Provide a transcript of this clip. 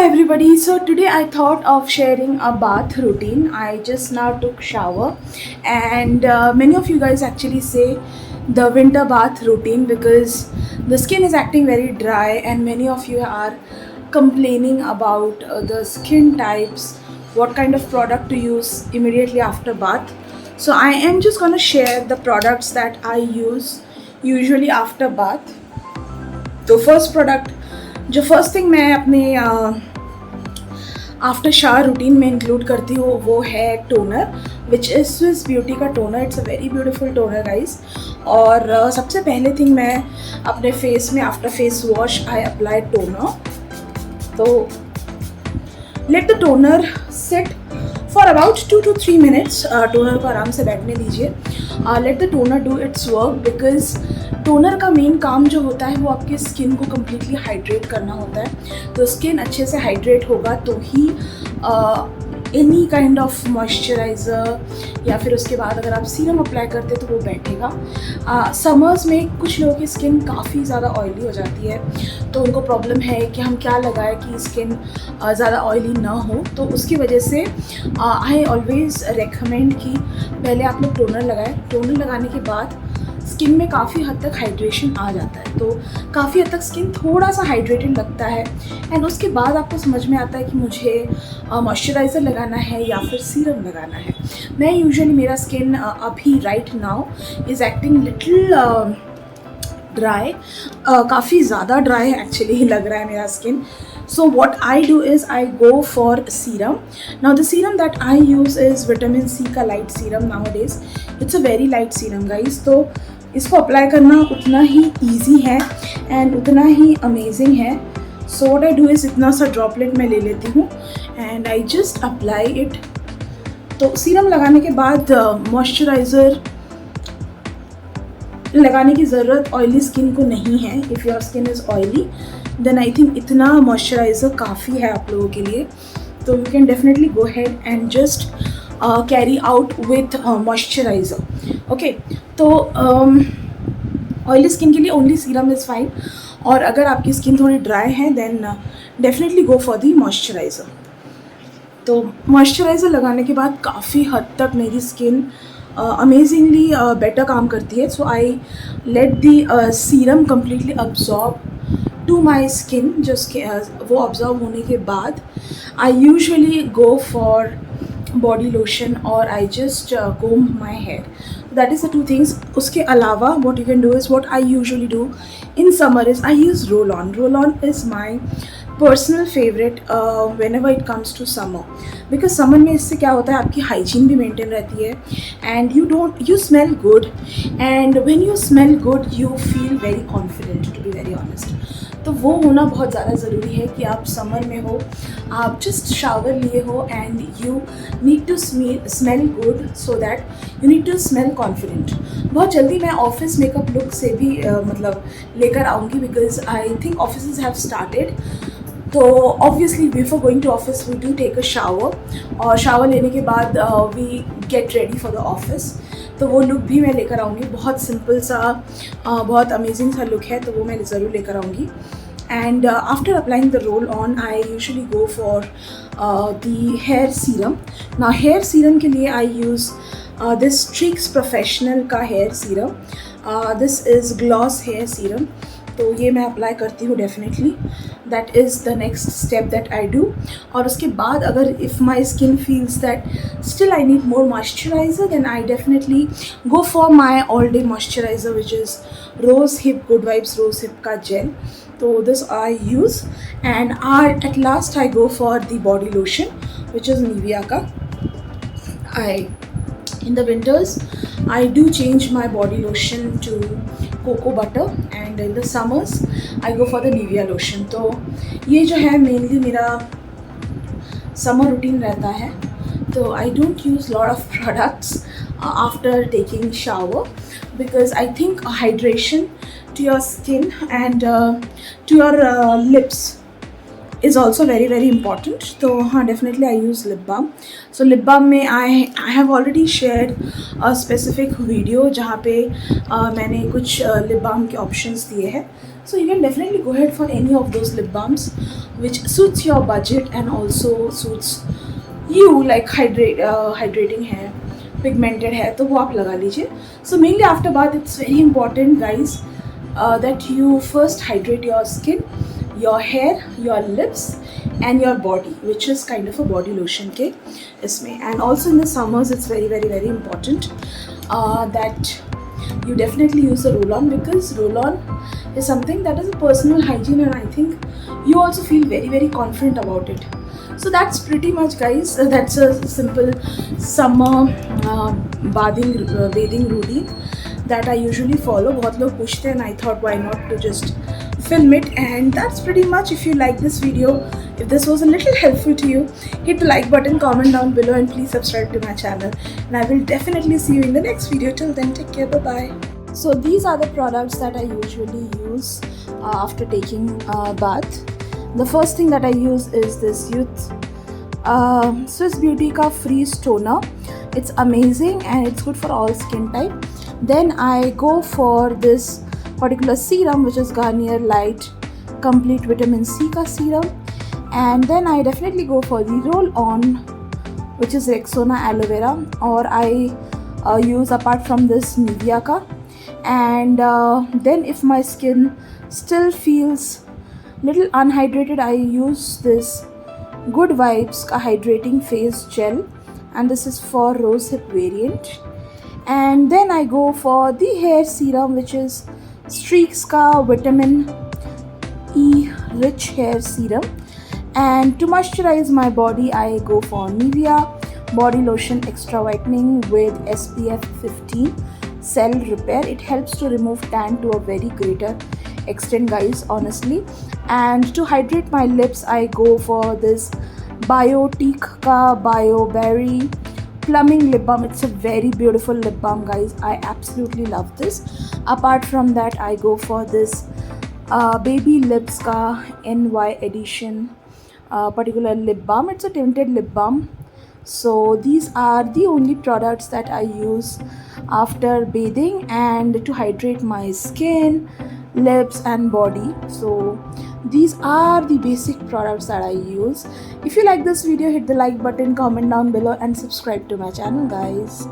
everybody. So today I thought of sharing a bath routine. I just now took shower, and many of you guys actually say the winter bath routine because the skin is acting very dry, and many of you are complaining about the skin types, what kind of product to use immediately after bath. So I am just going to share the products that I use usually after bath. तो first product जो first thing मैं अपने after shower routine में include करती हूँ वो है toner, which is Swiss Beauty का toner. It's a very beautiful toner guys. और सबसे पहले थिंग मैं अपने फेस में after face wash I apply toner. तो let the toner set for about 2 to 3 minutes. Toner को आराम से बैठने दीजिए. Let the toner do its work because toner का मेन काम जो होता है वो आपके स्किन को कम्प्लीटली हाइड्रेट करना होता है. तो स्किन अच्छे से हाइड्रेट होगा तो ही एनी काइंड ऑफ मॉइस्चराइज़र या फिर उसके बाद अगर आप सीरम अप्लाई करते तो वो बैठेगा. समर्स में कुछ लोगों की स्किन काफ़ी ज़्यादा ऑयली हो जाती है, तो उनको प्रॉब्लम है कि हम क्या लगाएं कि स्किन ज़्यादा ऑयली ना हो. तो उसकी वजह से आई ऑलवेज़ रेकमेंड कि पहले आप लोग टोनर लगाएं. टोनर लगाने के बाद स्किन में काफ़ी हद तक हाइड्रेशन आ जाता है, तो काफ़ी हद तक स्किन थोड़ा सा हाइड्रेटेड लगता है. एंड उसके बाद आपको समझ में आता है कि मुझे मॉइस्चराइज़र लगाना है या फिर सीरम लगाना है. मैं यूजुअली मेरा स्किन अभी right now is acting little dry. काफ़ी ज़्यादा ड्राई एक्चुअली लग रहा है मेरा skin. So what I do is I go for serum. Now the serum that I use is vitamin C का light serum nowadays. It's a very light serum guys. तो इसको apply करना उतना ही easy है एंड उतना ही amazing है. So what I do is इतना सा ड्रॉपलेट मैं ले लेती हूँ and I just apply it. तो सीरम लगाने के बाद मॉइस्चराइज़र लगाने की ज़रूरत ऑयली स्किन को नहीं है. If your skin is oily then I think इतना मॉइस्चराइज़र काफ़ी है आप लोगों के लिए. तो you can definitely go head and just carry out with moisturiser. Okay, तो ऑयली स्किन के लिए ओनली सीरम इज़ फाइन. और अगर आपकी स्किन थोड़ी ड्राई है then definitely go for the moisturiser. तो मॉइस्चराइज़र लगाने के बाद काफ़ी हद तक मेरी स्किन अमेजिंगली बेटर काम करती है. So I let the serum completely absorb to my skin. जो वो ऑब्जॉर्व होने के बाद I usually go for body lotion और I just comb my hair. That is the two things. उसके अलावा what you can do is what I usually do in summer is I use roll on. Roll on is my personal favourite whenever it comes to summer, because summer में इससे क्या होता है आपकी hygiene भी maintain रहती है and you smell good, and when you smell good you feel very confident, to be very honest. तो वो होना बहुत ज़्यादा ज़रूरी है कि आप समर में हो, आप जस्ट शावर लिए हो and you need to smell good so that you need to smell confident. बहुत जल्दी मैं ऑफिस मेकअप लुक से भी मतलब लेकर आऊँगी because I think office have started. तो obviously before going to office we do take a shower, और शावर लेने के बाद we get ready for the office. तो वो लुक भी मैं लेकर आऊँगी. बहुत सिंपल सा बहुत अमेजिंग सा लुक है, तो वो मैं ज़रूर लेकर आऊँगी. And after applying the roll on I usually go for the hair serum. ना हेयर सीरम के लिए I use this Streax professional का hair serum. This is gloss hair serum. तो ये मैं अप्लाई करती हूँ definitely. That is the next step that I do. और उसके बाद अगर if my skin feels that still I need more moisturiser then I definitely go for my all day moisturiser which is rose hip good vibes rose hip का gel. तो this I use and at last I go for the body lotion which is Nivea का. I in the winters I do change my body lotion to cocoa butter, and in the summers I go for the Nivea lotion. तो ये जो है mainly मेरा summer routine रहता है. तो I don't use lot of products after taking shower because I think hydration to your skin and to your lips is also very very important. तो हाँ definitely I use lip balm. So lip balm में I have already shared a specific video जहाँ पे मैंने कुछ lip balm के options दिए हैं. So you can definitely go ahead for any of those lip balms which suits your budget and also suits you, like hydrating hair, pigmented hair, तो वो आप लगा लीजिए. So mainly after bath it's very important guys that you first hydrate your skin, your hair, your lips and your body, which is kind of a body lotion के इसमें. And also in the summers it's very important that you definitely use a roll-on, because roll-on is something that is a personal hygiene and I think you also feel very confident about it. So that's pretty much guys, that's a simple summer bathing routine that I usually follow. बहुत लोग पूछते हैं and I thought why not to just film it, and that's pretty much. If you like this video, if this was a little helpful to you, hit the like button, comment down below and please subscribe to my channel, and I will definitely see you in the next video. Till then, take care, bye bye. So these are the products that I usually use after taking a bath. The first thing that I use is this Youth Swiss Beauty ka Freeze Toner. It's amazing and it's good for all skin type. Then I go for this particular serum, which is Garnier Light Complete Vitamin C ka serum. And then I definitely go for the roll-on, which is Rexona Aloe Vera, or I use apart from this Nivea ka. And then if my skin still feels little unhydrated, I use this Good Vibes ka Hydrating Face Gel, and this is for rosehip variant. And then I go for the hair serum, which is Streaks ka Vitamin E Rich Hair Serum. And to moisturize my body, I go for Nivea Body Lotion Extra Whitening with SPF 15 Cell Repair. It helps to remove tan to a very greater extent guys, honestly. And to hydrate my lips, I go for this Biotique ka Bio Berry Plumbing Lip Balm. It's a very beautiful lip balm guys, I absolutely love this. Apart from that, I go for this Baby Lips ka NY Edition particular lip balm. It's a tinted lip balm. So these are the only products that I use after bathing and to hydrate my skin, lips and body. So these are the basic products that I use. If you like this video, hit the like button, comment down below and subscribe to my channel guys.